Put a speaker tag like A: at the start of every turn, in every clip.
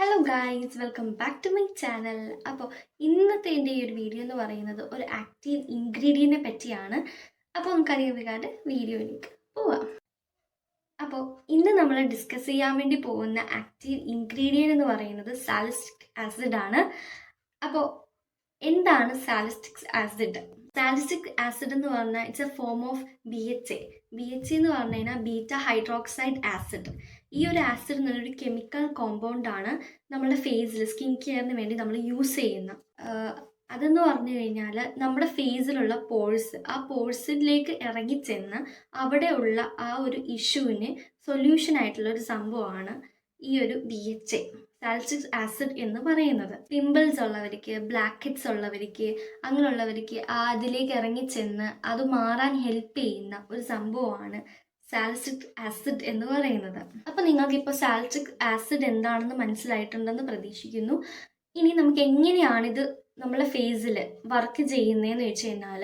A: Hello guys, welcome back to my channel. അപ്പോൾ ഇന്നത്തെ എൻ്റെ ഈ ഒരു വീഡിയോ എന്ന് പറയുന്നത് ഒരു ആക്റ്റീവ് ഇൻഗ്രീഡിയൻറ്റിനെ പറ്റിയാണ്. അപ്പോൾ നമുക്കറിയാതെ വീഡിയോയിലേക്ക് പോവാം. അപ്പോൾ ഇന്ന് നമ്മൾ ഡിസ്കസ് ചെയ്യാൻ വേണ്ടി പോകുന്ന ആക്റ്റീവ് ഇൻഗ്രീഡിയൻ്റ് എന്ന് പറയുന്നത് സാലിസിലിക് ആസിഡ് ആണ്. അപ്പോൾ എന്താണ് സാലിസിലിക് ആസിഡ്? സാലിസിലിക് ആസിഡ് എന്ന് പറഞ്ഞാൽ it's A form of BHA. BHA എന്ന് പറഞ്ഞു കഴിഞ്ഞാൽ ബീറ്റ ഹൈഡ്രോക്സൈഡ് ആസിഡ്. ഈ ഒരു ആസിഡ് എന്ന് പറഞ്ഞൊരു കെമിക്കൽ കോമ്പൗണ്ട് ആണ് നമ്മുടെ ഫേസിൽ സ്കിൻ കെയറിന് വേണ്ടി നമ്മൾ യൂസ് ചെയ്യുന്ന. അതെന്ന് പറഞ്ഞു കഴിഞ്ഞാൽ നമ്മുടെ ഫേസിലുള്ള പോഴ്സ്, ആ പോഴ്സിലേക്ക് ഇറങ്ങിച്ചെന്ന് അവിടെയുള്ള ആ ഒരു ഇഷ്യൂവിന് സൊല്യൂഷൻ ആയിട്ടുള്ള ഒരു സംഭവമാണ് ഈ ഒരു BHA, സാലിസിലിക് ആസിഡ് എന്ന് പറയുന്നത്. പിമ്പിൾസ് ഉള്ളവർക്ക്, ബ്ലാക്ക് ഹെഡ്സ് ഉള്ളവർക്ക്, അങ്ങനെയുള്ളവർക്ക് അതിലേക്ക് ഇറങ്ങിച്ചെന്ന് അത് മാറാൻ ഹെൽപ്പ് ചെയ്യുന്ന ഒരു സംഭവമാണ് സാലിസിലിക് ആസിഡ് എന്ന് പറയുന്നത്. അപ്പോൾ നിങ്ങൾക്കിപ്പോൾ സാലിസിലിക് ആസിഡ് എന്താണെന്ന് മനസ്സിലായിട്ടുണ്ടെന്ന് പ്രതീക്ഷിക്കുന്നു. ഇനി നമുക്ക് എങ്ങനെയാണിത് നമ്മളെ ഫേസിൽ വർക്ക് ചെയ്യുന്നതെന്ന് വെച്ച് കഴിഞ്ഞാൽ,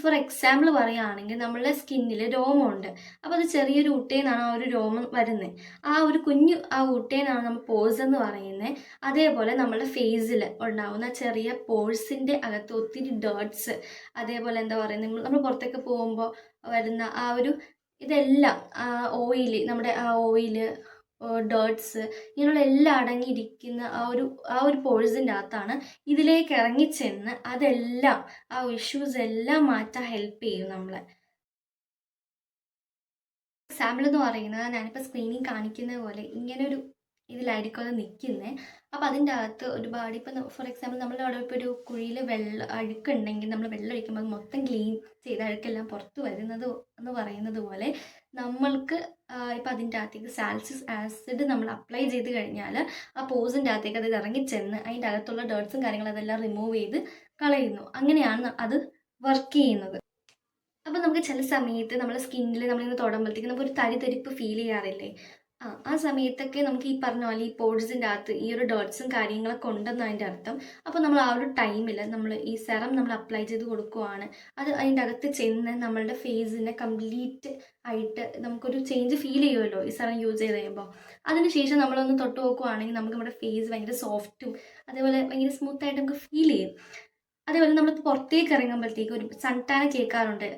A: ഫോർ എക്സാമ്പിൾ പറയുകയാണെങ്കിൽ നമ്മളുടെ സ്കിന്നിൽ രോമമുണ്ട്. അപ്പോൾ അത് ചെറിയൊരു ഊട്ടേന്നാണ് ആ ഒരു രോമം വരുന്നത്. ആ ഒരു കുഞ്ഞു ഊട്ടേനാണ് നമ്മൾ പോഴ്സ് എന്ന് പറയുന്നത്. അതേപോലെ നമ്മുടെ ഫേസിൽ ഉണ്ടാകുന്ന ചെറിയ പോഴ്സിൻ്റെ അകത്ത് ഒത്തിരി ഡേർട്സ്, അതേപോലെ എന്താ പറയുന്നത്, നമ്മൾ പുറത്തേക്ക് പോകുമ്പോൾ വരുന്ന ആ ഒരു ഇതെല്ലാം ഓയിൽ, നമ്മുടെ ആ ഓയില്, ഡേർട്സ്, ഇങ്ങനെയുള്ള എല്ലാം അടങ്ങിയിരിക്കുന്ന ആ ഒരു പോഴ്സിൻ്റെ അകത്താണ് ഇതിലേക്ക് ഇറങ്ങിച്ചെന്ന് അതെല്ലാം ആ ഇഷ്യൂസ് എല്ലാം മാറ്റാൻ ഹെൽപ്പ് ചെയ്യും നമ്മളെ. എക്സാമ്പിൾ എന്ന് പറയുന്നത് ഞാനിപ്പോൾ സ്ക്രീനിൽ കാണിക്കുന്ന പോലെ ഇങ്ങനൊരു ഇതിലായിരിക്കും അത് നിൽക്കുന്നത്. അപ്പോൾ അതിൻ്റെ അകത്ത് ഒരുപാട്, ഇപ്പം ഫോർ എക്സാമ്പിൾ നമ്മുടെ അവിടെ ഇപ്പോൾ ഒരു കുഴിയിൽ അഴുക്കുണ്ടെങ്കിൽ നമ്മൾ വെള്ളം ഒഴിക്കുമ്പോൾ അത് മൊത്തം ക്ലീൻ ചെയ്ത് അഴുക്കെല്ലാം പുറത്ത് വരുന്നത് എന്ന് പറയുന്നത് പോലെ നമ്മൾക്ക് ഇപ്പം അതിൻ്റെ അകത്തേക്ക് സാലിസിലിക് ആസിഡ് നമ്മൾ അപ്ലൈ ചെയ്ത് കഴിഞ്ഞാൽ ആ പോസിൻ്റെ അകത്തേക്ക് അത് ഇറങ്ങിച്ചെന്ന് അതിൻ്റെ അകത്തുള്ള ഡേർട്സും കാര്യങ്ങളും അതെല്ലാം റിമൂവ് ചെയ്ത് കളയുന്നു. അങ്ങനെയാണ് അത് വർക്ക് ചെയ്യുന്നത്. അപ്പോൾ നമുക്ക് ചില സമയത്ത് നമ്മുടെ സ്കിന്നിൽ നമ്മളിങ്ങനെ തൊടുമ്പോഴത്തേക്ക് നമുക്കൊരു തരിതരിപ്പ് ഫീൽ ചെയ്യാറില്ലേ? ആ സമയത്തൊക്കെ നമുക്ക് ഈ പറഞ്ഞ പോലെ ഈ പോഴ്സിൻ്റെ അകത്ത് ഈ ഒരു ഡേർട്സും കാര്യങ്ങളൊക്കെ ഉണ്ടെന്ന് അതിൻ്റെ അർത്ഥം. അപ്പോൾ നമ്മൾ ആ ഒരു ടൈമിൽ നമ്മൾ ഈ സെറം നമ്മൾ അപ്ലൈ ചെയ്ത് കൊടുക്കുവാണ്. അത് അതിൻ്റെ അകത്ത് ചെന്ന് നമ്മളുടെ ഫേസിനെ കംപ്ലീറ്റ് ആയിട്ട് നമുക്കൊരു ചേഞ്ച് ഫീൽ ചെയ്യുമല്ലോ ഈ സെറം യൂസ് ചെയ്ത് കഴിയുമ്പോൾ. അതിനുശേഷം നമ്മളൊന്ന് തൊട്ട് നോക്കുവാണെങ്കിൽ നമുക്ക് നമ്മുടെ ഫേസ് ഭയങ്കര സോഫ്റ്റും അതേപോലെ ഭയങ്കര സ്മൂത്തായിട്ട് നമുക്ക് ഫീൽ ചെയ്യും. അതേപോലെ നമ്മൾ പുറത്തേക്ക് ഇറങ്ങുമ്പോഴത്തേക്ക് ഒരു സൺ ടാൻ കേൾക്കാറുണ്ട്.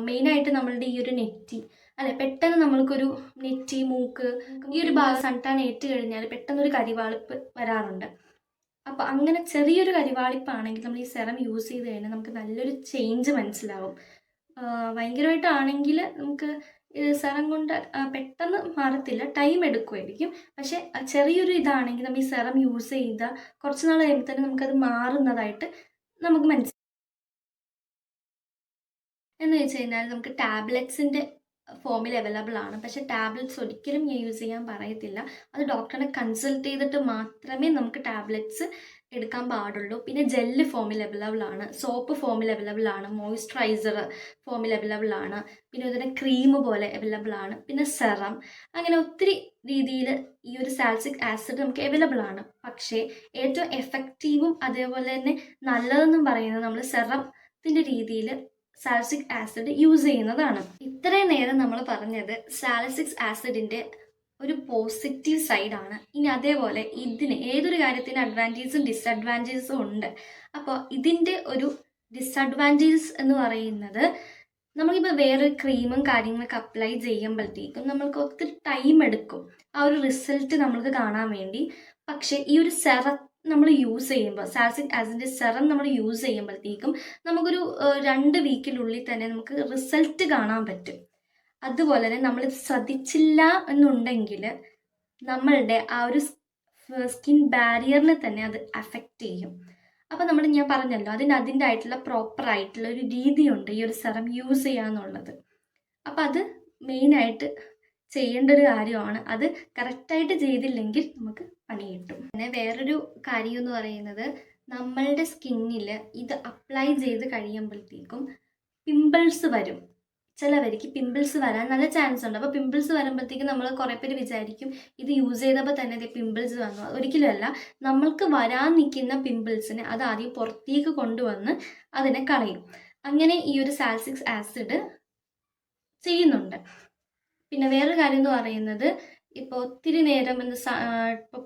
A: മെയിനായിട്ട് നമ്മളുടെ ഈ ഒരു നെറ്റി, അല്ലെ, പെട്ടെന്ന് നമ്മൾക്കൊരു നെറ്റി, മൂക്ക്, ഈ ഒരു ഭാഗം സൺ ടാൻ ഏറ്റ് കഴിഞ്ഞാൽ പെട്ടെന്നൊരു കരിവാളിപ്പ് വരാറുണ്ട്. അപ്പോൾ അങ്ങനെ ചെറിയൊരു കരിവാളിപ്പാണെങ്കിൽ നമ്മൾ ഈ സെറം യൂസ് ചെയ്ത് കഴിഞ്ഞാൽ നമുക്ക് നല്ലൊരു ചേഞ്ച് മനസ്സിലാവും. ഭയങ്കരമായിട്ടാണെങ്കിൽ നമുക്ക് സെറം കൊണ്ട് പെട്ടെന്ന് മാറത്തില്ല, ടൈം എടുക്കുമായിരിക്കും. പക്ഷേ ചെറിയൊരു ഇതാണെങ്കിൽ നമ്മൾ ഈ സെറം യൂസ് ചെയ്താൽ കുറച്ച് നാൾ കഴിയുമ്പോൾ തന്നെ നമുക്കത് മാറുന്നതായിട്ട് നമുക്ക് മനസ്സിലാവും. എന്ന് വെച്ച് കഴിഞ്ഞാൽ നമുക്ക് ടാബ്ലറ്റ്സിൻ്റെ ഫോമിൽ അവൈലബിൾ ആണ്. പക്ഷേ ടാബ്ലറ്റ്സ് ഒരിക്കലും ഞാൻ യൂസ് ചെയ്യാൻ പറയത്തില്ല. അത് ഡോക്ടറിനെ കൺസൾട്ട് ചെയ്തിട്ട് മാത്രമേ നമുക്ക് ടാബ്ലറ്റ്സ് എടുക്കാൻ പാടുള്ളൂ. പിന്നെ ജെല്ല് ഫോമിൽ അവൈലബിൾ ആണ്, സോപ്പ് ഫോമിൽ അവൈലബിൾ ആണ്, മോയ്സ്ചറൈസർ ഫോമിൽ അവൈലബിൾ ആണ്, പിന്നെ അതുപോലെ ക്രീം പോലെ അവൈലബിൾ ആണ്, പിന്നെ സെറം, അങ്ങനെ ഒത്തിരി രീതിയിൽ ഈ ഒരു സാലിസിലിക് ആസിഡ് നമുക്ക് അവൈലബിൾ ആണ്. പക്ഷേ ഏറ്റവും എഫക്റ്റീവും അതേപോലെ തന്നെ നല്ലതെന്നും പറയുന്നത് നമ്മൾ സെറത്തിൻ്റെ രീതിയിൽ സാലിസിലിക് ആസിഡ് യൂസ് ചെയ്യുന്നതാണ്. ഇത്രയും നേരം നമ്മൾ പറഞ്ഞത് സാലിസിലിക് ആസിഡിൻ്റെ ഒരു പോസിറ്റീവ് സൈഡാണ്. ഇനി അതേപോലെ ഇതിന് ഏതൊരു കാര്യത്തിന് അഡ്വാൻറ്റേജസും ഡിസഡ്വാൻറ്റേജസും ഉണ്ട്. അപ്പോൾ ഇതിൻ്റെ ഒരു ഡിസഡ്വാൻറ്റേജസ് എന്ന് പറയുന്നത്, നമുക്കിപ്പോൾ വേറൊരു ക്രീമും കാര്യങ്ങളൊക്കെ അപ്ലൈ ചെയ്യുമ്പോഴത്തേക്കും നമ്മൾക്ക് ഒത്തിരി ടൈം എടുക്കും ആ ഒരു റിസൾട്ട് നമ്മൾക്ക് കാണാൻ വേണ്ടി. പക്ഷേ ഈ ഒരു സെറം നമ്മൾ യൂസ് ചെയ്യുമ്പോൾ, സാലിസിലിക് ആസിഡിൻ്റെ സെറം നമ്മൾ യൂസ് ചെയ്യുമ്പോഴത്തേക്കും നമുക്കൊരു 2 വീക്കിനുള്ളിൽ തന്നെ നമുക്ക് റിസൾട്ട് കാണാൻ പറ്റും. അതുപോലെ തന്നെ നമ്മൾ ശ്രദ്ധിച്ചില്ല എന്നുണ്ടെങ്കിൽ നമ്മളുടെ ആ ഒരു സ്കിൻ ബാരിയറിനെ തന്നെ അത് അഫക്റ്റ് ചെയ്യും. അപ്പോൾ ഞാൻ പറഞ്ഞല്ലോ, അതിൻ്റെ ആയിട്ടുള്ള പ്രോപ്പറായിട്ടുള്ള ഒരു രീതിയുണ്ട് ഈ ഒരു സെറം യൂസ് ചെയ്യാന്നുള്ളത്. അപ്പോൾ അത് മെയിനായിട്ട് ചെയ്യേണ്ട ഒരു കാര്യമാണ്. അത് കറക്റ്റായിട്ട് ചെയ്തില്ലെങ്കിൽ നമുക്ക് പണി കിട്ടും. പിന്നെ വേറൊരു കാര്യം എന്ന് പറയുന്നത്, നമ്മളുടെ സ്കിന്നിൽ ഇത് അപ്ലൈ ചെയ്ത് കഴിയുമ്പോഴത്തേക്കും പിമ്പിൾസ് വരും. ചിലവർക്ക് പിമ്പിൾസ് വരാൻ നല്ല ചാൻസ് ഉണ്ട്. അപ്പോൾ പിമ്പിൾസ് വരുമ്പോഴത്തേക്കും നമ്മൾ കുറേ പേര് വിചാരിക്കും ഇത് യൂസ് ചെയ്തപ്പോൾ തന്നെ ഇത് പിമ്പിൾസ് വന്നു. ഒരിക്കലുമല്ല, നമ്മൾക്ക് വരാൻ നിൽക്കുന്ന പിമ്പിൾസിനെ അത് ആദ്യം പുറത്തേക്ക് കൊണ്ടുവന്ന് അതിനെ കളയും. അങ്ങനെ ഈ ഒരു സാലിസിലിക് ആസിഡ് ചെയ്യുന്നുണ്ട്. പിന്നെ വേറൊരു കാര്യം എന്ന് പറയുന്നത്, ഇപ്പോൾ ഒത്തിരി നേരം ഇപ്പോൾ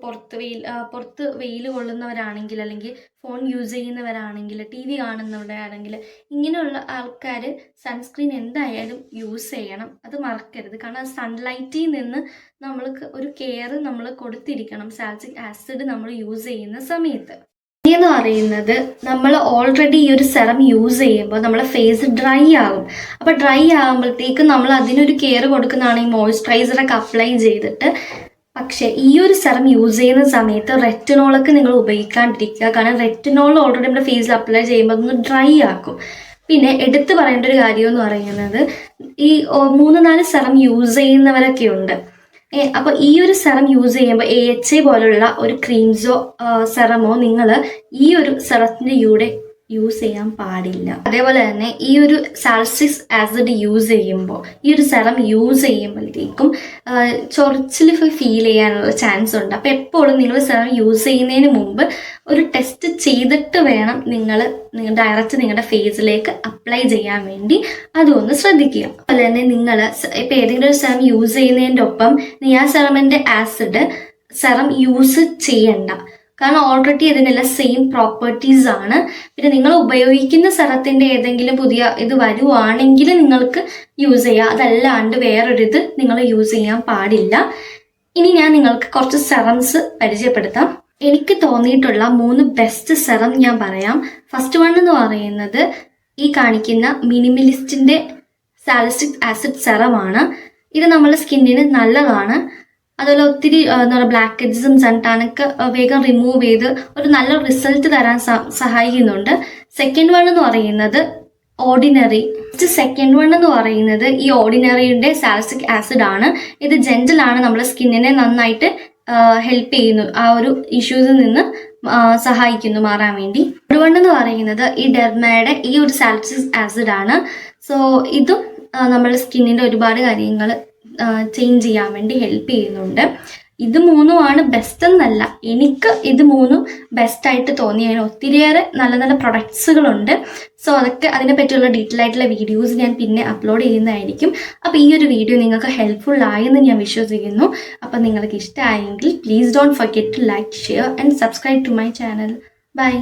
A: പുറത്ത് വെയിൽ കൊള്ളുന്നവരാണെങ്കിൽ, അല്ലെങ്കിൽ ഫോൺ യൂസ് ചെയ്യുന്നവരാണെങ്കിൽ, ടി വി കാണുന്നവരാണെങ്കിൽ, ഇങ്ങനെയുള്ള ആൾക്കാർ സൺസ്ക്രീൻ എന്തായാലും യൂസ് ചെയ്യണം. അത് മറക്കരുത്. കാരണം സൺലൈറ്റിൽ നിന്ന് നമ്മൾക്ക് ഒരു കെയർ നമ്മൾ കൊടുത്തിരിക്കണം സാലിസിലിക് ആസിഡ് നമ്മൾ യൂസ് ചെയ്യുന്ന സമയത്ത്. എന്ന് പറയുന്നത് നമ്മൾ ഓൾറെഡി ഈ ഒരു സെറം യൂസ് ചെയ്യുമ്പോൾ നമ്മളെ ഫേസ് ഡ്രൈ ആകും. അപ്പോൾ ഡ്രൈ ആകുമ്പോഴത്തേക്കും നമ്മൾ അതിനൊരു കെയർ കൊടുക്കുന്നതാണ് ഈ മോയ്സ്ചറൈസറൊക്കെ അപ്ലൈ ചെയ്തിട്ട്. പക്ഷേ ഈ ഒരു സെറം യൂസ് ചെയ്യുന്ന സമയത്ത് റെറ്റിനോളൊക്കെ നിങ്ങൾ ഉപയോഗിക്കാണ്ടിരിക്കുക. കാരണം റെറ്റിനോൾ ഓൾറെഡി നമ്മുടെ ഫേസിൽ അപ്ലൈ ചെയ്യുമ്പോൾ അതൊന്ന് ഡ്രൈ ആക്കും. പിന്നെ എടുത്തു പറയേണ്ട ഒരു കാര്യം എന്ന് പറയുന്നത്, ഈ 3-4 സെറം യൂസ് ചെയ്യുന്നവരൊക്കെ ഉണ്ട്. അപ്പോൾ ഈ ഒരു സെറം യൂസ് ചെയ്യുമ്പോൾ AHA പോലുള്ള ഒരു ക്രീംസോ സെറമോ നിങ്ങൾ ഈ ഒരു സെറത്തിൻ്റെ കൂടെ യൂസ് ചെയ്യാൻ പാടില്ല. അതേപോലെ തന്നെ ഈ ഒരു സാലിസിലിക് ആസിഡ് യൂസ് ചെയ്യുമ്പോൾ, ഈ ഒരു സെറം യൂസ് ചെയ്യുമ്പോഴത്തേക്കും ചൊറിച്ചിൽ ഫീൽ ചെയ്യാനുള്ള ചാൻസ് ഉണ്ട്. അപ്പോൾ എപ്പോഴും നിങ്ങൾ സെറം യൂസ് ചെയ്യുന്നതിന് മുമ്പ് ഒരു ടെസ്റ്റ് ചെയ്തിട്ട് വേണം നിങ്ങൾ ഡയറക്റ്റ് നിങ്ങളുടെ ഫേസിലേക്ക് അപ്ലൈ ചെയ്യാൻ വേണ്ടി. അതൊന്ന് ശ്രദ്ധിക്കുക. അതുപോലെ തന്നെ നിങ്ങൾ ഇപ്പോൾ ഏതെങ്കിലും ഒരു സെറം യൂസ് ചെയ്യുന്നതിൻ്റെ ഒപ്പം ആ സെറമിൻ്റെ ആസിഡ് സെറം യൂസ് ചെയ്യണ്ട. കാരണം ഓൾറെഡി ഇതിനെല്ലാം സെയിം പ്രോപ്പർട്ടീസ് ആണ്. പിന്നെ നിങ്ങൾ ഉപയോഗിക്കുന്ന സെറത്തിൻ്റെ ഏതെങ്കിലും പുതിയ ഇത് വരുവാണെങ്കിൽ നിങ്ങൾക്ക് യൂസ് ചെയ്യാം. അതല്ലാണ്ട് വേറൊരിത് നിങ്ങൾ യൂസ് ചെയ്യാൻ പാടില്ല. ഇനി ഞാൻ നിങ്ങൾക്ക് കുറച്ച് സെറംസ് പരിചയപ്പെടുത്താം. എനിക്ക് തോന്നിയിട്ടുള്ള 3 ബെസ്റ്റ് സെറം ഞാൻ പറയാം. ഫസ്റ്റ് വൺ എന്ന് പറയുന്നത് ഈ കാണിക്കുന്ന മിനിമലിസ്റ്റിൻ്റെ സാലിസിലിക് ആസിഡ് സെറമാണ്. ഇത് നമ്മുടെ സ്കിന്നിന് നല്ലതാണ്. അതുപോലെ ഒത്തിരി ബ്ലാക്ക് ഹെഡ്സും സൺടാനൊക്കെ വേഗം റിമൂവ് ചെയ്ത് ഒരു നല്ല റിസൾട്ട് തരാൻ സഹായിക്കുന്നുണ്ട്. സെക്കൻഡ് വൺ എന്ന് പറയുന്നത് ഓർഡിനറി. സെക്കൻഡ് വൺ എന്ന് പറയുന്നത് ഈ ഓർഡിനറിയുടെ സാലിസിലിക് ആസിഡ് ആണ്. ഇത് ജെന്റിലാണ് നമ്മുടെ സ്കിന്നിനെ നന്നായിട്ട് ഹെൽപ്പ് ചെയ്യുന്നു, ആ ഒരു ഇഷ്യൂസിൽ നിന്ന് സഹായിക്കുന്നു മാറാൻ വേണ്ടി. തേർഡ് വൺ എന്ന് പറയുന്നത് ഈ ഡെർമയുടെ ഈ ഒരു സാലിസിലിക് ആസിഡ് ആണ്. സോ ഇതും നമ്മുടെ സ്കിന്നിൻ്റെ ഒരുപാട് കാര്യങ്ങൾ ചേഞ്ച് ചെയ്യാൻ വേണ്ടി ഹെൽപ്പ് ചെയ്യുന്നുണ്ട്. ഇത് 3ഉമാണ് ബെസ്റ്റ് എന്നല്ല, എനിക്ക് ഇത് 3ഉം ബെസ്റ്റായിട്ട് തോന്നി. അങ്ങനെ ഒത്തിരിയേറെ നല്ല നല്ല പ്രൊഡക്ട്സുകളുണ്ട്. സോ അതൊക്കെ അതിനെ പറ്റിയുള്ള ഡീറ്റെയിൽ ആയിട്ടുള്ള വീഡിയോസ് ഞാൻ പിന്നെ അപ്ലോഡ് ചെയ്യുന്നതായിരിക്കും. അപ്പോൾ ഈ ഒരു വീഡിയോ നിങ്ങൾക്ക് ഹെൽപ്ഫുൾ ആയെന്ന് ഞാൻ വിശ്വസിക്കുന്നു. അപ്പോൾ നിങ്ങൾക്ക് ഇഷ്ടമായെങ്കിൽ please don't forget to like, share and subscribe to my channel. By.